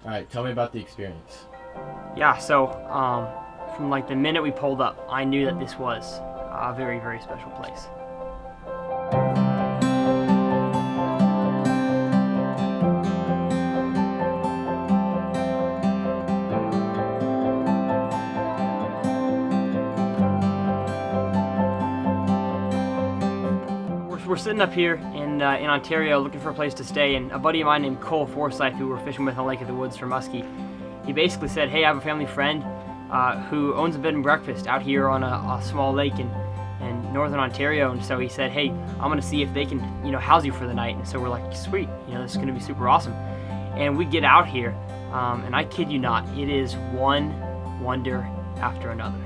All right, tell me about the experience. Yeah, so from like the minute we pulled up, I knew that this was a very, very special place. We're sitting up here in Ontario looking for a place to stay, and a buddy of mine named Cole Forsyth, who we're fishing with on Lake of the Woods for muskie, he basically said, hey, I have a family friend who owns a bed and breakfast out here on a small lake in northern Ontario, and so he said, hey, I'm gonna see if they can house you for the night. And so we're like, sweet, this is gonna be super awesome. And we get out here, and I kid you not, it is one wonder after another.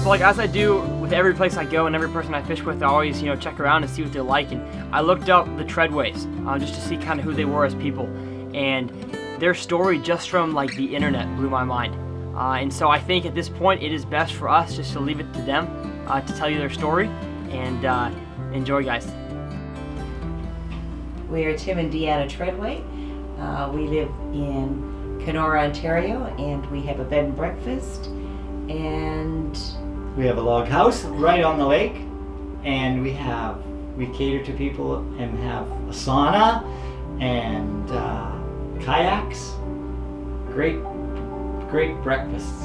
Like as I do with every place I go and every person I fish with, I always check around and see what they're like. And I looked up the Troi Ways just to see kind of who they were as people, and their story just from like the internet blew my mind. And so I think at this point it is best for us just to leave it to them to tell you their story. And enjoy, guys. We're Tim and Deanna Troi Way. We live in Kenora, Ontario, and we have a bed and breakfast, and we have a log house right on the lake, and we cater to people and have a sauna and kayaks. Great breakfasts.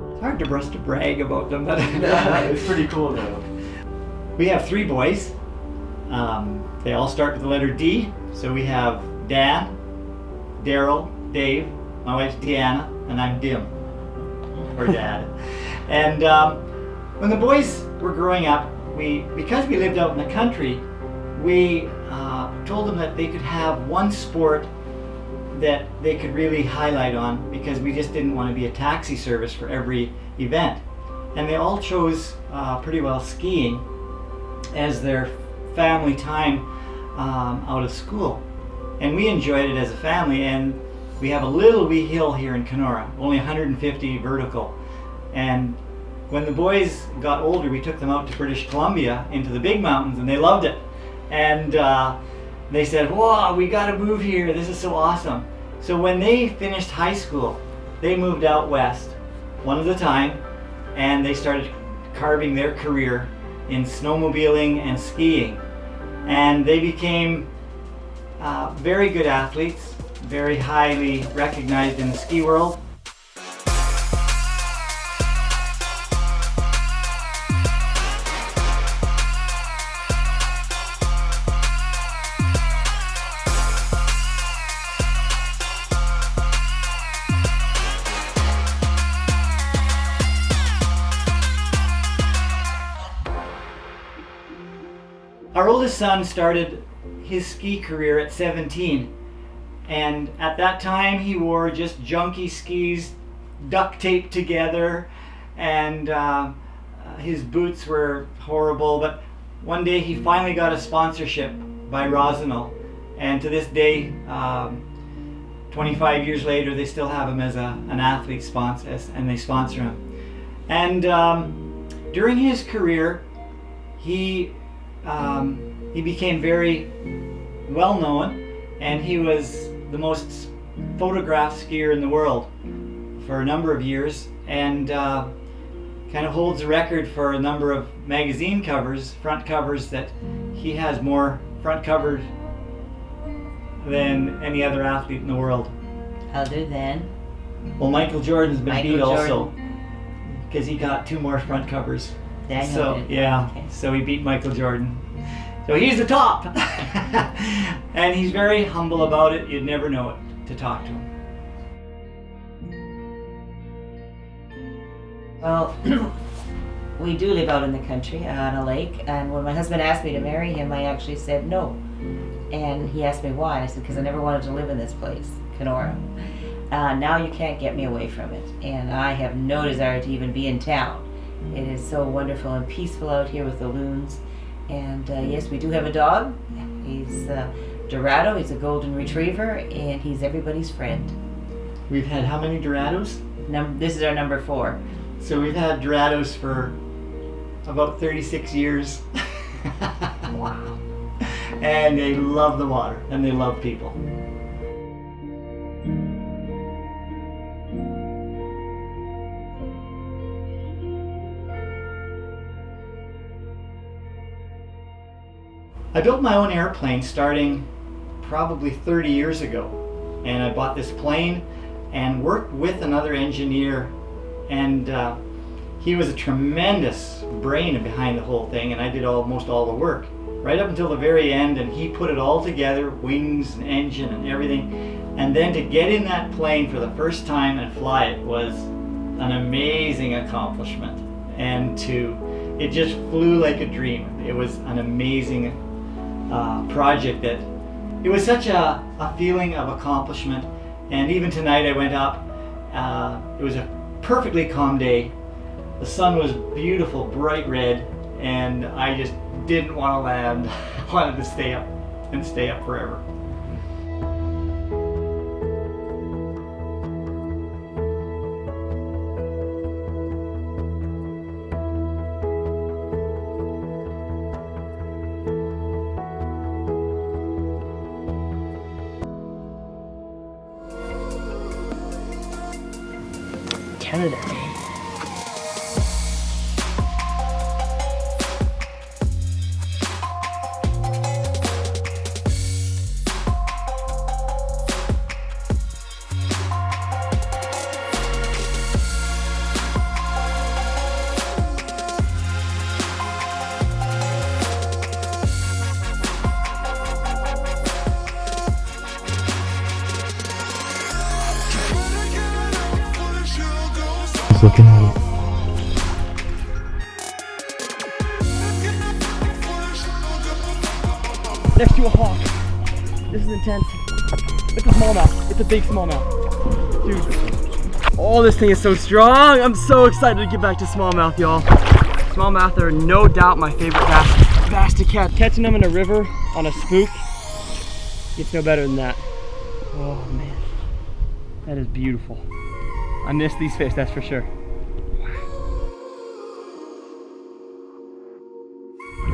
It's hard for us to brag about them, but It's pretty cool though. We have 3 boys. They all start with the letter D. So we have Dan, Daryl, Dave, my wife's Deanna, and I'm Dim, or Dad. And when the boys were growing up, because we lived out in the country, we told them that they could have one sport that they could really highlight on, because we just didn't want to be a taxi service for every event. And they all chose pretty well skiing as their family time out of school. And we enjoyed it as a family, and we have a little wee hill here in Kenora, only 150 vertical. And when the boys got older, we took them out to British Columbia into the big mountains, and they loved it. And they said, whoa, we gotta move here, this is so awesome. So when they finished high school, they moved out west, one at a time, and they started carving their career in snowmobiling and skiing. And they became very good athletes, very highly recognized in the ski world. Our oldest son started his ski career at 17, and at that time he wore just junky skis duct taped together, and his boots were horrible. But one day he finally got a sponsorship by Rosenau, and to this day, 25 years later, they still have him as an athlete sponsor, and they sponsor him. And during his career, he became very well known, and he was the most photographed skier in the world for a number of years, and kind of holds the record for a number of magazine covers, front covers, that he has more front covers than any other athlete in the world. other than Well, Michael Jordan's been Michael beat Jordan. also, because he got 2 more front covers. Daniel So did. yeah, Okay. so he beat Michael Jordan. So he's the top, and he's very humble about it. You'd never know it to talk to him. Well, we do live out in the country on a lake, and when my husband asked me to marry him, I actually said no. And he asked me why, and I said, because I never wanted to live in this place, Kenora. Now you can't get me away from it, and I have no desire to even be in town. It is so wonderful and peaceful out here with the loons. And yes, we do have a dog. He's Dorado. He's a golden retriever, and he's everybody's friend. We've had how many Dorados? This is our number 4. So we've had Dorados for about 36 years. Wow. And they love the water, and they love people. I built my own airplane starting probably 30 years ago, and I bought this plane and worked with another engineer, and he was a tremendous brain behind the whole thing, and I did almost all the work right up until the very end, and he put it all together, wings and engine and everything. And then to get in that plane for the first time and fly it was an amazing accomplishment, and it just flew like a dream. It was an amazing project. That it was such a feeling of accomplishment. And even tonight I went up, it was a perfectly calm day, the sun was beautiful bright red, and I just didn't want to land. I wanted to stay up and stay up forever. Canada. Looking at it. Next to a hawk. This is intense. It's a smallmouth. It's a big smallmouth. Dude. Oh, this thing is so strong. I'm so excited to get back to smallmouth, y'all. Smallmouth are no doubt my favorite bass to catch. Catching them in a river on a spook, it's no better than that. Oh man, that is beautiful. I miss these fish, that's for sure.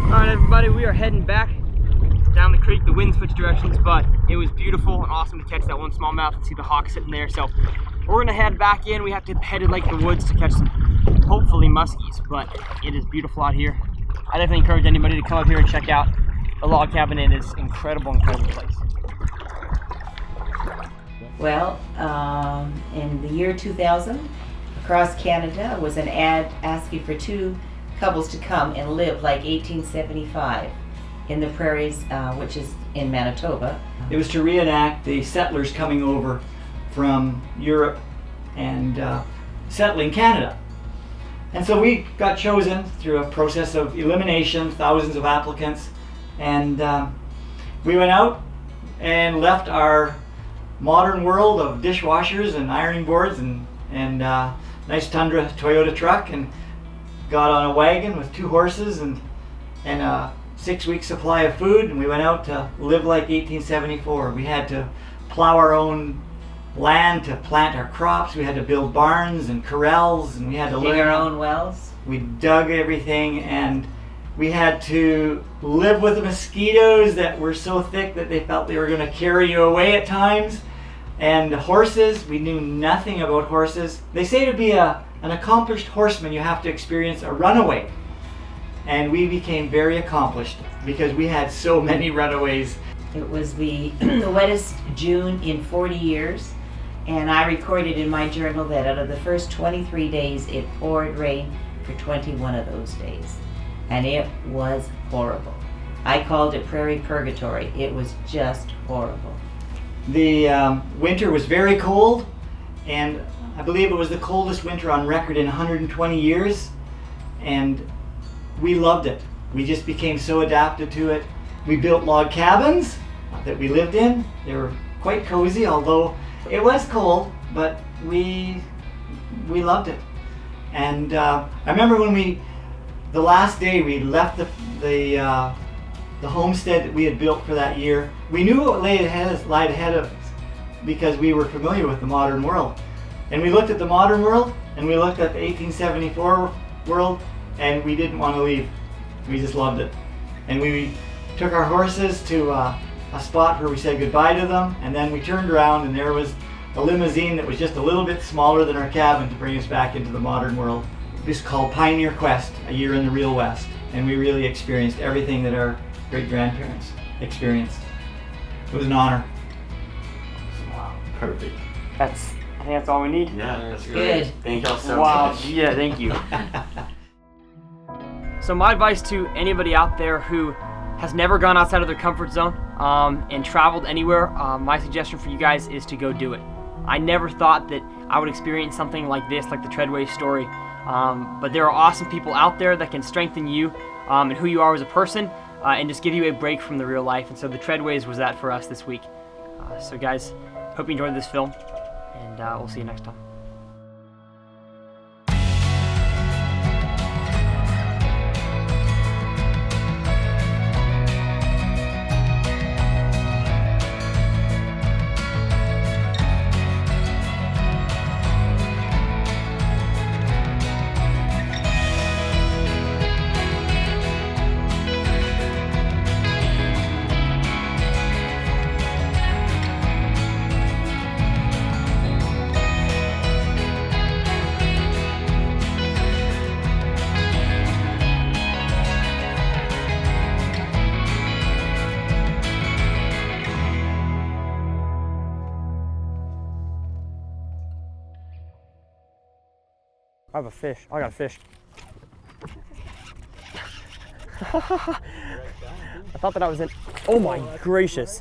Alright everybody, we are heading back down the creek. The wind switched directions, but it was beautiful and awesome to catch that one smallmouth and see the hawk sitting there. So we're gonna head back in. We have to head to Lake of the Woods to catch some, hopefully, muskies, but it is beautiful out here. I definitely encourage anybody to come up here and check out the log cabin. It is incredible place. Well, in the year 2000, across Canada was an ad asking for 2 couples to come and live like 1875 in the prairies, which is in Manitoba. It was to reenact the settlers coming over from Europe and settling Canada. And so we got chosen through a process of elimination, thousands of applicants, and we went out and left our modern world of dishwashers and ironing boards and nice Tundra Toyota truck, and got on a wagon with 2 horses and a 6-week supply of food, and we went out to live like 1874. We had to plow our own land to plant our crops. We had to build barns and corrals, and we had to dig our own wells. We dug everything, and we had to live with the mosquitoes that were so thick that they felt they were going to carry you away at times. And the horses, we knew nothing about horses. They say to be an accomplished horseman, you have to experience a runaway. And we became very accomplished because we had so many runaways. It was the wettest June in 40 years. And I recorded in my journal that out of the first 23 days, it poured rain for 21 of those days. And it was horrible. I called it prairie purgatory. It was just horrible. The winter was very cold, and I believe it was the coldest winter on record in 120 years, and we loved it. We just became so adapted to it. We built log cabins that we lived in. They were quite cozy, although it was cold, but we loved it. And I remember when the last day we left the homestead that we had built for that year, we knew what lied ahead of us because we were familiar with the modern world. And we looked at the modern world, and we looked at the 1874 world, and we didn't want to leave. We just loved it. And we took our horses to a spot where we said goodbye to them, and then we turned around and there was a limousine that was just a little bit smaller than our cabin to bring us back into the modern world. It was called Pioneer Quest, a year in the real West, and we really experienced everything that our great-grandparents experienced. It was an honor. Wow, perfect. I think that's all we need. Yeah, that's Good. great. Thank y'all so Wow. much. Yeah, thank you. So my advice to anybody out there who has never gone outside of their comfort zone and traveled anywhere, my suggestion for you guys is to go do it. I never thought that I would experience something like this, like the Troi Way story, but there are awesome people out there that can strengthen you and who you are as a person and just give you a break from the real life. And so the Troi Ways was that for us this week. So guys, hope you enjoyed this film, and we'll see you next time. I have a fish. I got a fish. I thought that I was in. Oh my gracious.